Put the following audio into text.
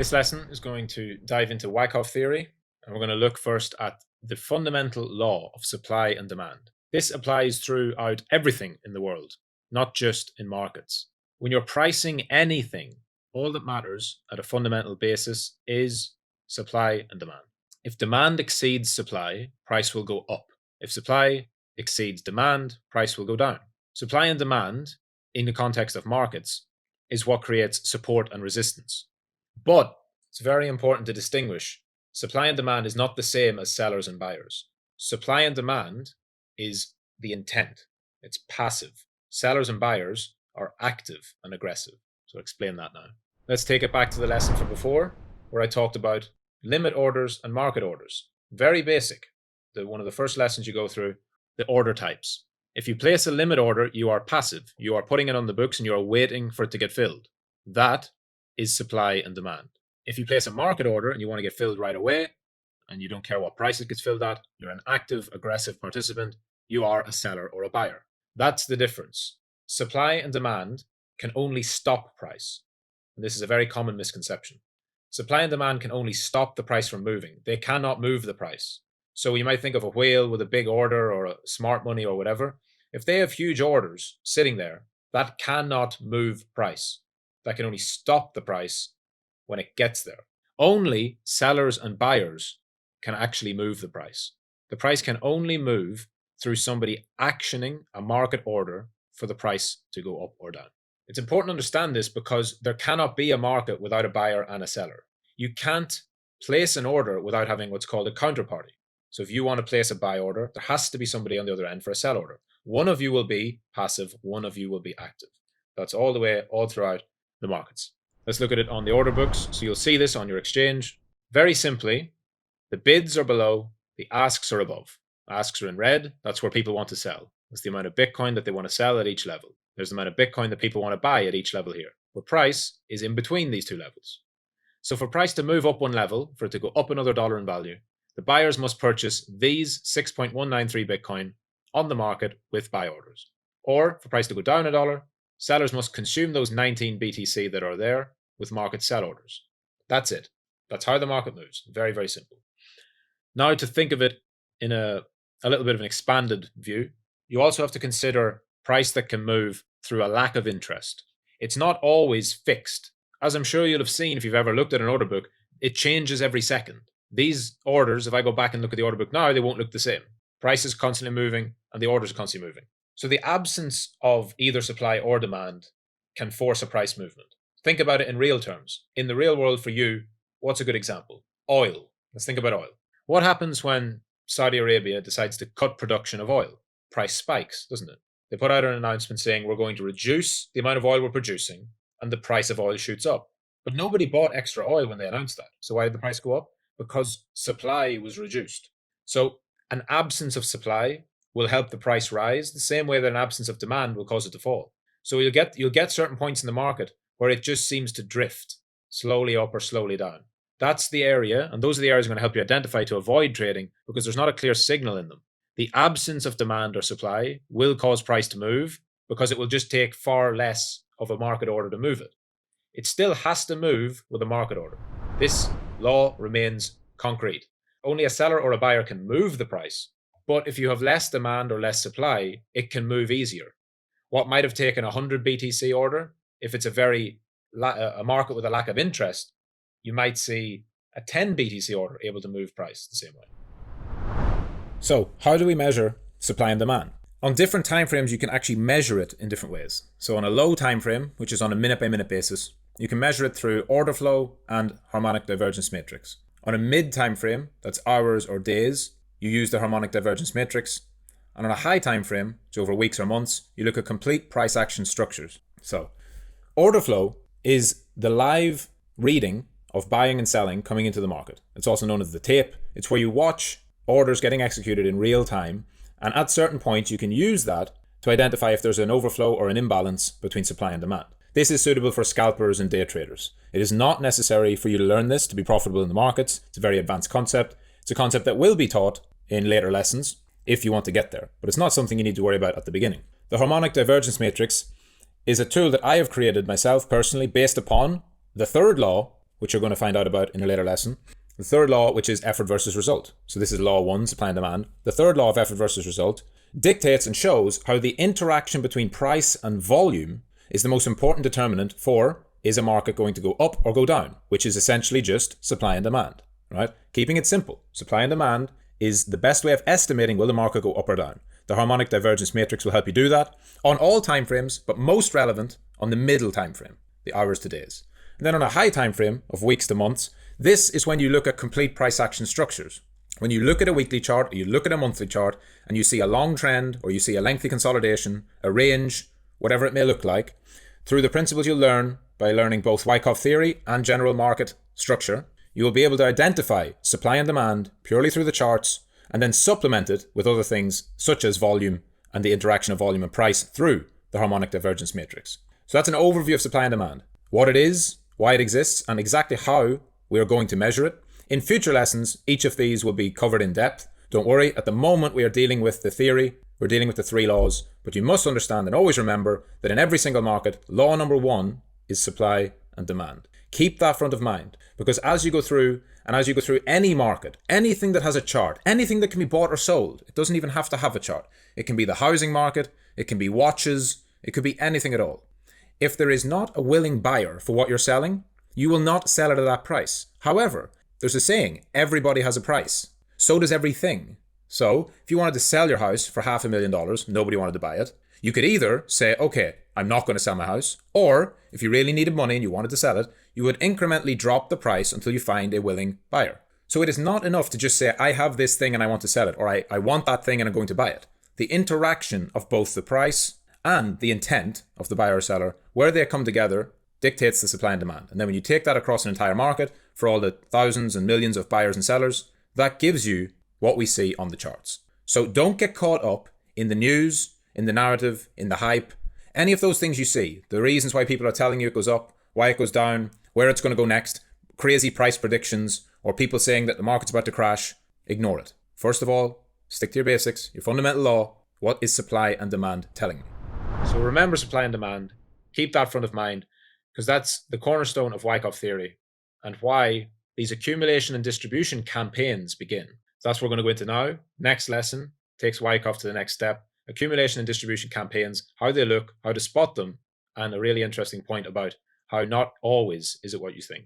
This lesson is going to dive into Wyckoff theory, and we're going to look first at the fundamental law of supply and demand. This applies throughout everything in the world, not just in markets. When you're pricing anything, all that matters at a fundamental basis is supply and demand. If demand exceeds supply, price will go up. If supply exceeds demand, price will go down. Supply and demand, in the context of markets, is what creates support and resistance. But it's very important to distinguish. Supply and demand is not the same as sellers and buyers. Supply and demand is the intent. It's passive. Sellers and buyers are active and aggressive. So I'll explain that now. Let's take it back to the lesson from before, where I talked about limit orders and market orders. Very basic. One of the first lessons you go through, the order types. If you place a limit order, you are passive. You are putting it on the books and you are waiting for it to get filled. That is supply and demand. If you place a market order and you want to get filled right away, and you don't care what price it gets filled at, you're an active, aggressive participant, you are a seller or a buyer. That's the difference. Supply and demand can only stop price. And this is a very common misconception. Supply and demand can only stop the price from moving. They cannot move the price. So you might think of a whale with a big order or a smart money or whatever. If they have huge orders sitting there, that cannot move price. That can only stop the price when it gets there. Only sellers and buyers can actually move the price. The price can only move through somebody actioning a market order for the price to go up or down. It's important to understand this because there cannot be a market without a buyer and a seller. You can't place an order without having what's called a counterparty. So if you want to place a buy order, there has to be somebody on the other end for a sell order. One of you will be passive, one of you will be active. That's all throughout the markets. Let's look at it on the order books. So you'll see this on your exchange. Very simply, the bids are below, the asks are above. Asks are in red. That's where people want to sell. That's the amount of Bitcoin that they want to sell at each level. There's the amount of Bitcoin that people want to buy at each level here. But price is in between these two levels. So for price to move up one level, for it to go up another dollar in value, the buyers must purchase these 6.193 Bitcoin on the market with buy orders. Or for price to go down a dollar, sellers must consume those 19 BTC that are there with market sell orders. That's it. That's how the market moves. Very, very simple. Now to think of it in a little bit of an expanded view, you also have to consider price that can move through a lack of interest. It's not always fixed. As I'm sure you'll have seen if you've ever looked at an order book, it changes every second. These orders, if I go back and look at the order book now, they won't look the same. Price is constantly moving and the orders are constantly moving. So the absence of either supply or demand can force a price movement. Think about it in real terms. In the real world for you, what's a good example? Oil. Let's think about oil. What happens when Saudi Arabia decides to cut production of oil? Price spikes, doesn't it? They put out an announcement saying we're going to reduce the amount of oil we're producing and the price of oil shoots up. But nobody bought extra oil when they announced that. So why did the price go up? Because supply was reduced. So an absence of supply will help the price rise the same way that an absence of demand will cause it to fall. So you'll get certain points in the market where it just seems to drift slowly up or slowly down. That's the area, and those are the areas I'm going to help you identify to avoid trading because there's not a clear signal in them. The absence of demand or supply will cause price to move because it will just take far less of a market order to move it. It still has to move with a market order. This law remains concrete. Only a seller or a buyer can move the price, but if you have less demand or less supply, it can move easier. What might have taken 100 BTC order, if it's a market with a lack of interest, you might see a 10 BTC order able to move price the same way. So how do we measure supply and demand? On different timeframes, you can actually measure it in different ways. So on a low time frame, which is on a minute-by-minute basis, you can measure it through order flow and harmonic divergence matrix. On a mid time frame, that's hours or days, you use the harmonic divergence matrix. And on a high time frame, so over weeks or months, you look at complete price action structures. So order flow is the live reading of buying and selling coming into the market. It's also known as the tape. It's where you watch orders getting executed in real time. And at certain points, you can use that to identify if there's an overflow or an imbalance between supply and demand. This is suitable for scalpers and day traders. It is not necessary for you to learn this to be profitable in the markets. It's a very advanced concept. It's a concept that will be taught in later lessons if you want to get there, but it's not something you need to worry about at the beginning. The harmonic divergence matrix is a tool that I have created myself personally based upon the third law which you're going to find out about in a later lesson. The third law, which is effort versus result. So this is law 1, supply and demand. The third law of effort versus result dictates and shows how the interaction between price and volume is the most important determinant for, is a market going to go up or go down, which is essentially just supply and demand, right? Keeping it simple, supply and demand is the best way of estimating will the market go up or down. The harmonic divergence matrix will help you do that on all time frames, but most relevant on the middle time frame, the hours to days. And then on a high time frame of weeks to months, this is when you look at complete price action structures. When you look at a weekly chart or you look at a monthly chart and you see a long trend or you see a lengthy consolidation, a range, whatever it may look like, through the principles you'll learn by learning both Wyckoff theory and general market structure, you will be able to identify supply and demand purely through the charts and then supplement it with other things such as volume and the interaction of volume and price through the harmonic divergence matrix. So that's an overview of supply and demand, what it is, why it exists, and exactly how we are going to measure it. In future lessons, each of these will be covered in depth. Don't worry, at the moment we are dealing with the theory, we're dealing with the 3 laws, but you must understand and always remember that in every single market, law number 1 is supply and demand. Keep that front of mind, because as you go through any market, anything that has a chart, anything that can be bought or sold, it doesn't even have to have a chart. It can be the housing market, it can be watches, it could be anything at all. If there is not a willing buyer for what you're selling, you will not sell it at that price. However, there's a saying, everybody has a price. So does everything. So if you wanted to sell your house for $500,000, nobody wanted to buy it, you could either say, okay, I'm not going to sell my house, or if you really needed money and you wanted to sell it, you would incrementally drop the price until you find a willing buyer. So it is not enough to just say, I have this thing and I want to sell it, or I want that thing and I'm going to buy it. The interaction of both the price and the intent of the buyer or seller, where they come together, dictates the supply and demand. And then when you take that across an entire market for all the thousands and millions of buyers and sellers, that gives you what we see on the charts. So don't get caught up in the news, in the narrative, in the hype, any of those things you see, the reasons why people are telling you it goes up, why it goes down, where it's going to go next, crazy price predictions, or people saying that the market's about to crash. Ignore it. First of all, stick to your basics, your fundamental law. What is supply and demand telling me? So remember supply and demand. Keep that front of mind, because that's the cornerstone of Wyckoff theory and why these accumulation and distribution campaigns begin. So that's what we're going to go into now. Next lesson takes Wyckoff to the next step. Accumulation and distribution campaigns, how they look, how to spot them, and a really interesting point about how not always is it what you think.